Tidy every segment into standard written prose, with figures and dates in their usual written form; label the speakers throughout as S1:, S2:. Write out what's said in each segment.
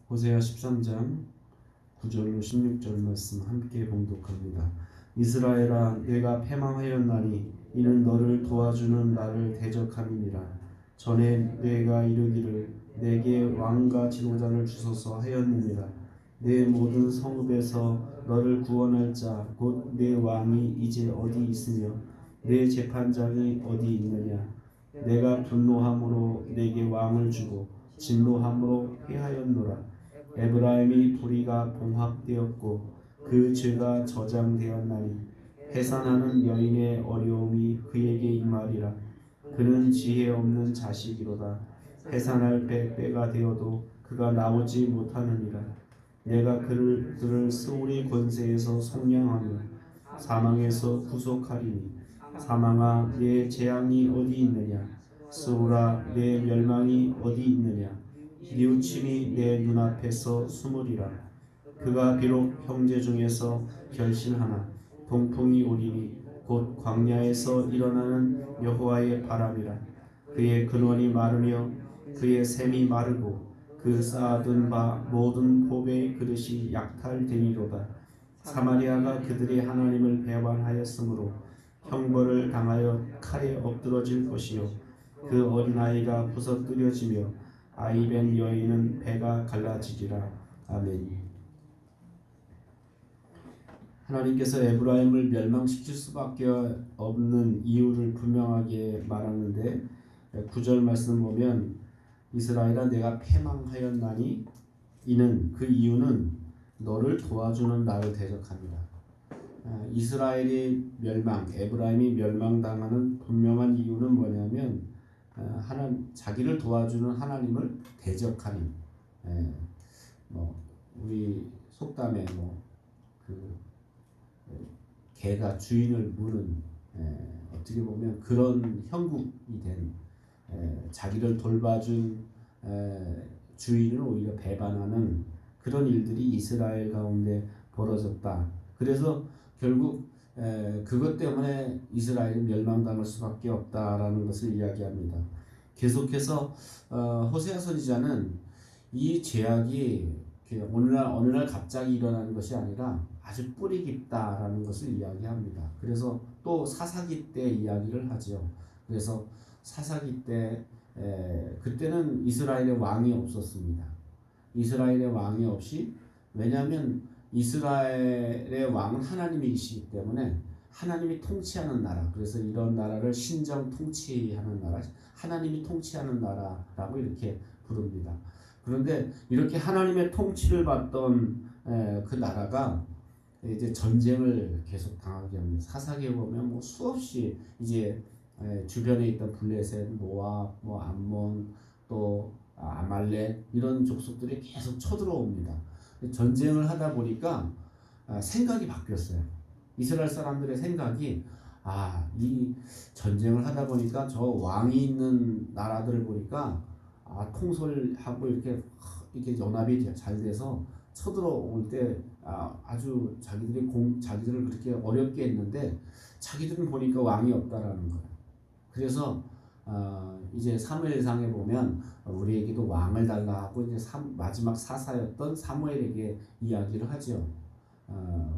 S1: 호세아 13장 9절로 16절 말씀 함께 봉독합니다. 이스라엘아, 내가 패망하였나니 이는 너를 도와주는 나를 대적함이니라. 전에 내가 이르기를 내게 왕과 지도자를 주소서 하였느니라. 내 모든 성읍에서 너를 구원할 자 곧 내 왕이 이제 어디 있으며 내 재판장이 어디 있느냐. 내가 분노함으로 내게 왕을 주고 진노함으로 회하였노라. 에브라임이 불의가 봉합되었고 그 죄가 저장되었나니 해산하는 여인의 어려움이 그에게 임하리라. 그는 지혜 없는 자식이로다. 해산할 때가 되어도 그가 나오지 못하느니라. 내가 그를 스올의 권세에서 속량하며 사망에서 구속하리니 사망아, 내 재앙이 어디 있느냐. 스올아, 내 멸망이 어디 있느냐. 뉘우침이 내 눈앞에서 숨으리라. 그가 비록 형제 중에서 결실하나 동풍이 오리니 곧 광야에서 일어나는 여호와의 바람이라. 그의 근원이 마르며 그의 샘이 마르고 그 쌓아둔 바 모든 봅의 그릇이 약탈되니로다. 사마리아가 그들의 하나님을 배반하였으므로 형벌을 당하여 칼에 엎드러질 것이요 그 어린아이가 부서뜨려지며 아이벤 여인은 배가 갈라지리라. 아멘. 하나님께서 에브라임을 멸망시킬 수밖에 없는 이유를 분명하게 말하는데 9절 말씀 보면 이스라엘아, 내가 패망하였나니 이는 그 이유는 너를 도와주는 나를 대적합니다. 이스라엘이 멸망, 에브라임이 멸망당하는 분명한 이유는 뭐냐면 자기를 도와주는 하나님을 대적하는, 우리 속담에 개가 주인을 무는, 어떻게 보면 그런 형국이 된, 자기를 돌봐준 주인을 오히려 배반하는 그런 일들이 이스라엘 가운데 벌어졌다. 그래서 결국 그것 때문에 이스라엘이 멸망당할 수밖에 없다라는 것을 이야기합니다. 계속해서 호세아 선지자는 이 죄악이 어느 날 갑자기 일어나는 것이 아니라 아주 뿌리 깊다라는 것을 이야기합니다. 그래서 또 사사기 때 이야기를 하죠. 그래서 사사기 때 그때는 이스라엘의 왕이 없었습니다. 이스라엘의 왕이 없이, 왜냐하면 이스라엘의 왕은 하나님이시기 때문에 하나님이 통치하는 나라, 그래서 이런 나라를 신정 통치하는 나라, 하나님이 통치하는 나라라고 이렇게 부릅니다. 그런데 이렇게 하나님의 통치를 받던 그 나라가 이제 전쟁을 계속 당하게 합니다. 사사기에 보면 수없이 이제 주변에 있던 블레셋, 모압, 암몬, 또 아말렉 이런 족속들이 계속 쳐들어옵니다. 전쟁을 하다 보니까 생각이 바뀌었어요. 이스라엘 사람들의 생각이 이 전쟁을 하다 보니까 저 왕이 있는 나라들을 보니까 통솔하고 이렇게 연합이 잘 돼서 쳐들어올 때 아주 자기들을 그렇게 어렵게 했는데 자기들은 보니까 왕이 없다라는 거예요. 그래서 이제 사무엘상에 보면 우리에게도 왕을 달라 하고 이제 마지막 사사였던 사무엘에게 이야기를 하죠.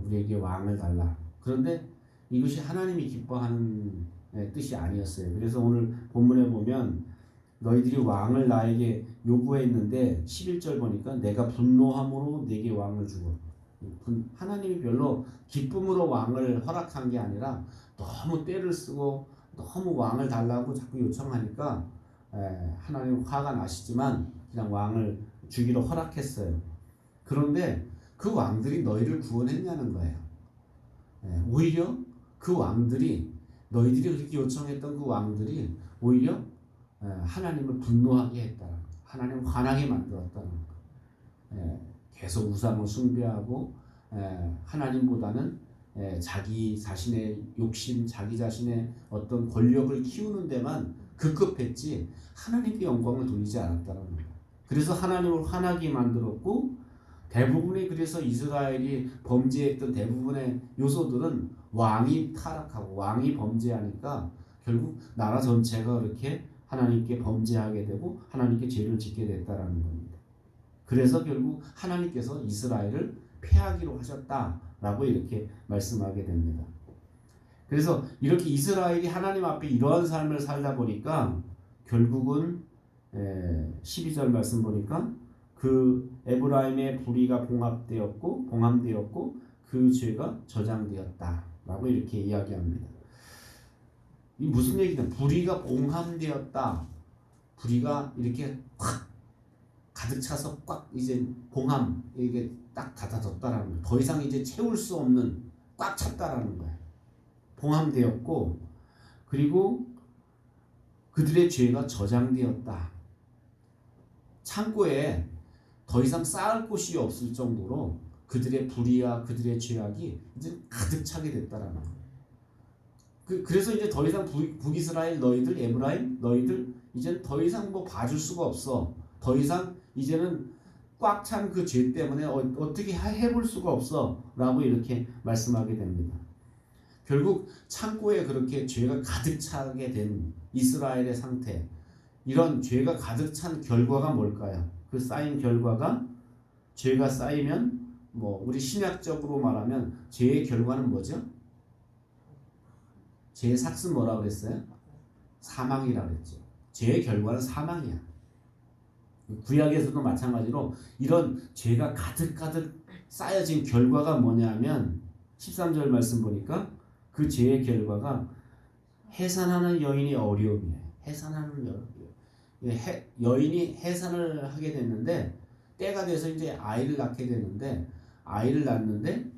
S1: 우리에게 왕을 달라. 그런데 이것이 하나님이 기뻐하는 뜻이 아니었어요. 그래서 오늘 본문에 보면 너희들이 왕을 나에게 요구했는데 11절 보니까 내가 분노함으로 내게 왕을 주고, 하나님이 별로 기쁨으로 왕을 허락한 게 아니라 너무 떼를 쓰고 너무 왕을 달라고 자꾸 요청하니까 하나님 화가 나시지만 그냥 왕을 주기로 허락했어요. 그런데 그 왕들이 너희를 구원했냐는 거예요. 오히려 그 왕들이, 너희들이 그렇게 요청했던 그 왕들이 오히려 하나님을 분노하게 했다. 하나님을 화나게 만들었다는 거. 계속 우상을 숭배하고 하나님보다는 자기 자신의 욕심, 자기 자신의 어떤 권력을 키우는 데만 급급했지 하나님께 영광을 돌리지 않았다는 거예요. 그래서 하나님을 화나게 만들었고, 대부분의, 그래서 이스라엘이 범죄했던 대부분의 요소들은 왕이 타락하고 왕이 범죄하니까 결국 나라 전체가 그렇게 하나님께 범죄하게 되고 하나님께 죄를 짓게 됐다라는 겁니다. 그래서 결국 하나님께서 이스라엘을 패하기로 하셨다라고 이렇게 말씀하게 됩니다. 그래서 이렇게 이스라엘이 하나님 앞에 이러한 삶을 살다 보니까 결국은 12절 말씀 보니까 그 에브라임의 불의가 봉함되었고 그 죄가 저장되었다라고 이렇게 이야기합니다. 이 무슨 얘기냐? 불의가 봉함되었다. 불의가 이렇게 확 가득 차서 꽉 이제 봉함 이게 딱 닫아졌다라는 거예요. 더 이상 이제 채울 수 없는 꽉 찼다라는 거예요. 봉함되었고 그리고 그들의 죄가 저장되었다. 창고에 더 이상 쌓을 곳이 없을 정도로 그들의 불의와 그들의 죄악이 이제 가득 차게 됐다라는 거예요. 그래서 이제 더 이상 북이스라엘 너희들 에브라임 너희들 이제 더 이상 뭐 봐줄 수가 없어. 더 이상 이제는 꽉 찬 그 죄 때문에 어떻게 해볼 수가 없어 라고 이렇게 말씀하게 됩니다. 결국 창고에 그렇게 죄가 가득 차게 된 이스라엘의 상태, 이런 죄가 가득 찬 결과가 뭘까요? 그 쌓인 결과가, 죄가 쌓이면 뭐 우리 신약적으로 말하면 죄의 결과는 뭐죠? 죄의 삭은 뭐라고 그랬어요? 사망이라고 그랬죠. 죄의 결과는 사망이야. 구약에서도 마찬가지로 이런 죄가 가득가득 쌓여진 결과가 뭐냐면 13절 말씀 보니까 그 죄의 결과가 해산하는 여인이 어려움이에요. 해산하는 여인이 해산을 하게 됐는데 때가 돼서 이제 아이를 낳게 되는데 아이를 낳는데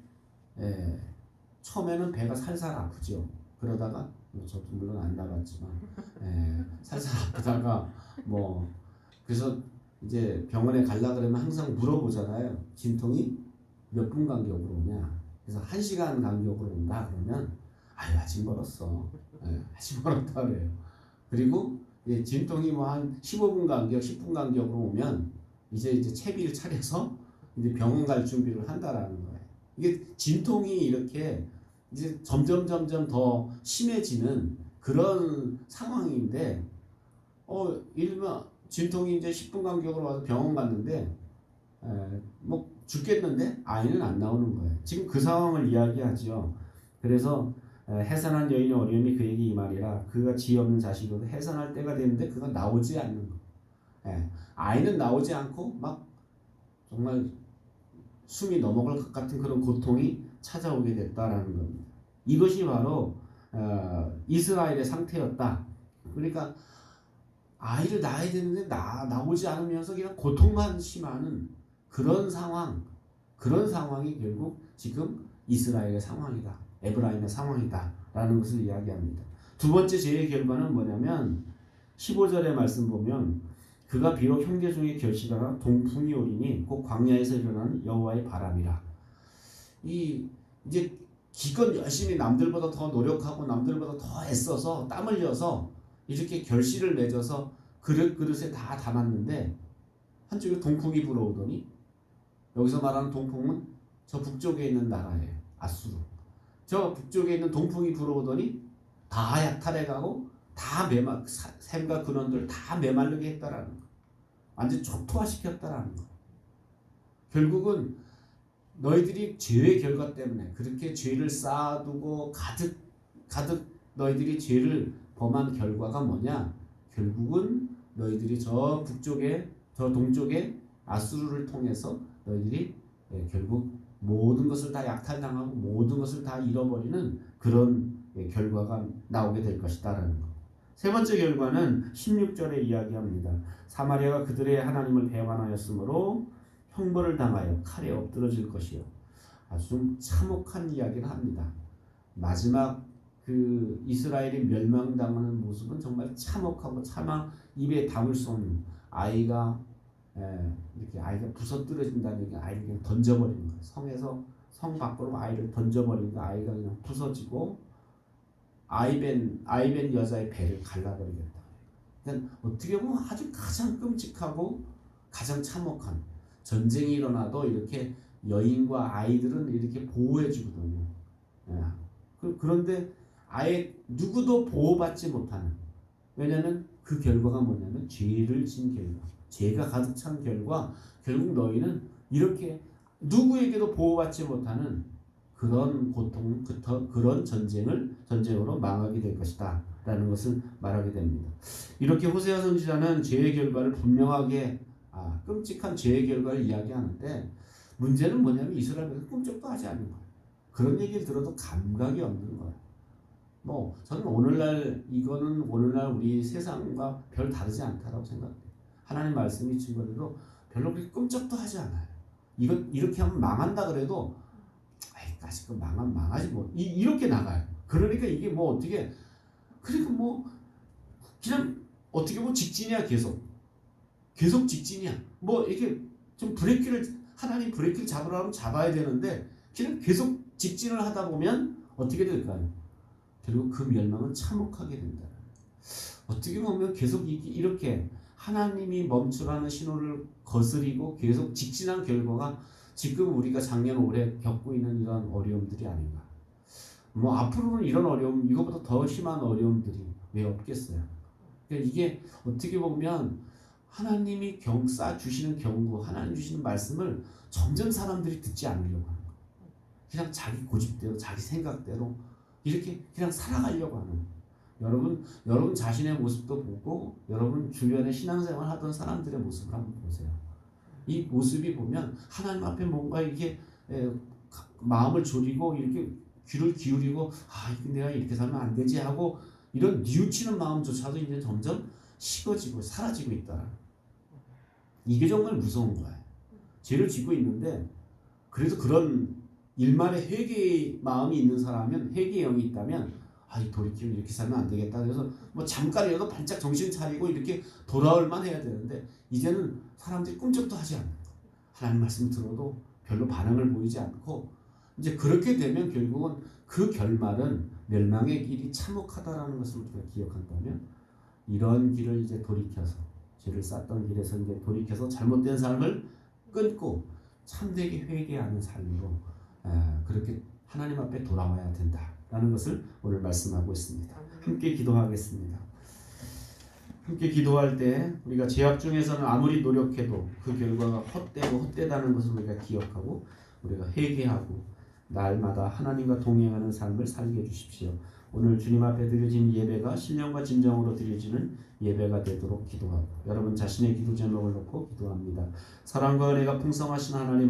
S1: 처음에는 배가 살살 아프죠. 그러다가 저도 물론 안 나갔지만 살살 아프다가 뭐 그래서 이제 병원에 가려 그러면 항상 물어보잖아요. 진통이 몇 분 간격으로 오냐. 그래서 1시간 간격으로 온다 그러면 아유 아직 멀었어. 아직 멀었다 그래요. 그리고 진통이 뭐 한 15분 간격, 10분 간격으로 오면 이제 채비를 차려서 이제 병원 갈 준비를 한다라는 거예요. 이게 진통이 이렇게 이제 점점 더 심해지는 그런 상황인데 일반 진통이 이제 10분 간격으로 와서 병원 갔는데 뭐 죽겠는데 아이는 안 나오는 거예요. 지금 그 상황을 이야기하죠. 그래서 해산한 여인의 어려움이 그에게 임하리라. 그가 지 없는 자식으로 해산할 때가 되는데 그가 나오지 않는 거. 아이는 나오지 않고 막 정말 숨이 넘어갈 것 같은 그런 고통이 찾아오게 됐다라는 겁니다. 이것이 바로 이스라엘의 상태였다. 그러니까 아이를 낳아야 되는데 나오지 않으면서 그냥 고통만 심하는 그런 상황이 결국 지금 이스라엘의 상황이다. 에브라임의 상황이다. 라는 것을 이야기합니다. 두 번째 죄의 결과는 뭐냐면 15절의 말씀 보면 그가 비록 형제 중에 결실하나 동풍이 오리니 곧 광야에서 일어나는 여호와의 바람이라. 이제 기껏 열심히 남들보다 더 노력하고 남들보다 더 애써서 땀 흘려서 이렇게 결실을 맺어서 그릇에 다 담았는데 한쪽에 동풍이 불어오더니, 여기서 말하는 동풍은 저 북쪽에 있는 나라예요. 아수르. 저 북쪽에 있는 동풍이 불어오더니 다 약탈해가고 다 샘과 근원들 다 메마르게 했다라는 거. 완전 초토화시켰다라는 거. 결국은 너희들이 죄의 결과 때문에 그렇게 죄를 쌓아두고 가득 너희들이 죄를 범한 결과가 뭐냐? 결국은 너희들이 저 동쪽에 아수르를 통해서 너희들이 결국 모든 것을 다 약탈당하고 모든 것을 다 잃어버리는 그런 결과가 나오게 될 것이다라는 것. 세 번째 결과는 16절에 이야기합니다. 사마리아가 그들의 하나님을 배반하였으므로 형벌을 당하여 칼에 엎드러질 것이요. 아주 좀 참혹한 이야기를 합니다. 마지막 그 이스라엘이 멸망당하는 모습은 정말 참혹하고 차마 입에 담을 수 없는, 아이가 이렇게 아이가 부서뜨려진다는 얘기, 아이를 그냥 던져버리는 거예요. 성 밖으로 아이를 던져버리니까 아이가 그냥 부서지고 아이벤 여자의 배를 갈라버리겠다. 그러니까 어떻게 보면 아주 가장 끔찍하고 가장 참혹한, 전쟁이 일어나도 이렇게 여인과 아이들은 이렇게 보호해주거든요. 그런데 아예 누구도 보호받지 못하는, 왜냐하면 그 결과가 뭐냐면 죄를 진 결과. 죄가 가득 찬 결과 결국 너희는 이렇게 누구에게도 보호받지 못하는 그런 고통, 그런 전쟁으로 망하게 될 것이다 라는 것을 말하게 됩니다. 이렇게 호세아 선지자는 죄의 결과를 분명하게 끔찍한 죄의 결과를 이야기하는데 문제는 뭐냐면 이스라엘 백성이 꿈쩍도 하지 않는 거예요. 그런 얘기를 들어도 감각이 없는 거예요. 저는 이거는 오늘날 우리 세상과 별 다르지 않다라고 생각해요. 하나님 말씀이 증거해도 별로 그렇게 끔찍도 하지 않아요. 이렇게 하면 망한다 그래도 까짓 거 망하지 뭐 이렇게 나가요. 그러니까 이게 어떻게 그러니까 그냥 어떻게 보면 직진이야. 계속 직진이야. 이렇게 좀 하나님 브레이크를 잡으라면 잡아야 되는데 그냥 계속 직진을 하다 보면 어떻게 될까요? 결국 그 멸망은 참혹하게 된다. 어떻게 보면 계속 이렇게 하나님이 멈추라는 신호를 거스리고 계속 직진한 결과가 지금 우리가 작년 올해 겪고 있는 이런 어려움들이 아닌가. 앞으로는 이런 어려움, 이것보다 더 심한 어려움들이 왜 없겠어요. 그러니까 이게 어떻게 보면 하나님이 주시는 경고, 하나님 주시는 말씀을 점점 사람들이 듣지 않으려고 하는 거예요. 그냥 자기 고집대로, 자기 생각대로 이렇게 그냥 살아가려고 하는 거예요. 여러분 자신의 모습도 보고 여러분 주변에 신앙생활 하던 사람들의 모습을 한번 보세요. 이 모습이 보면 하나님 앞에 뭔가 이게 마음을 졸이고 이렇게 귀를 기울이고 내가 이렇게 살면 안 되지 하고 이런 뉘우치는 마음조차도 이제 점점 식어지고 사라지고 있다. 이게 정말 무서운 거예요. 죄를 짓고 있는데 그래도 그런 일말의 회개의 마음이 있는 사람은 회개의 영이 있다면 돌이키면 이렇게 살면 안 되겠다. 그래서 잠깐이라도 반짝 정신 차리고 이렇게 돌아올 만 해야 되는데 이제는 사람들이 꿈쩍도 하지 않는 거예요. 하나님 말씀 들어도 별로 반응을 보이지 않고 이제 그렇게 되면 결국은 그 결말은 멸망의 길이 참혹하다라는 것을 우리가 기억한다면 이런 길을 이제 돌이켜서 죄를 쌓던 길에서 이제 돌이켜서 잘못된 삶을 끊고 참되게 회개하는 삶으로 그렇게 하나님 앞에 돌아와야 된다라는 것을 오늘 말씀하고 있습니다. 함께 기도하겠습니다. 함께 기도할 때 우리가 죄악 중에서는 아무리 노력해도 그 결과가 헛되다는 것을 우리가 기억하고 우리가 회개하고 날마다 하나님과 동행하는 삶을 살게 해주십시오. 오늘 주님 앞에 드려진 예배가 신령과 진정으로 드려지는 예배가 되도록 기도하고 여러분 자신의 기도 제목을 놓고 기도합니다. 사랑과 은혜가 풍성하신 하나님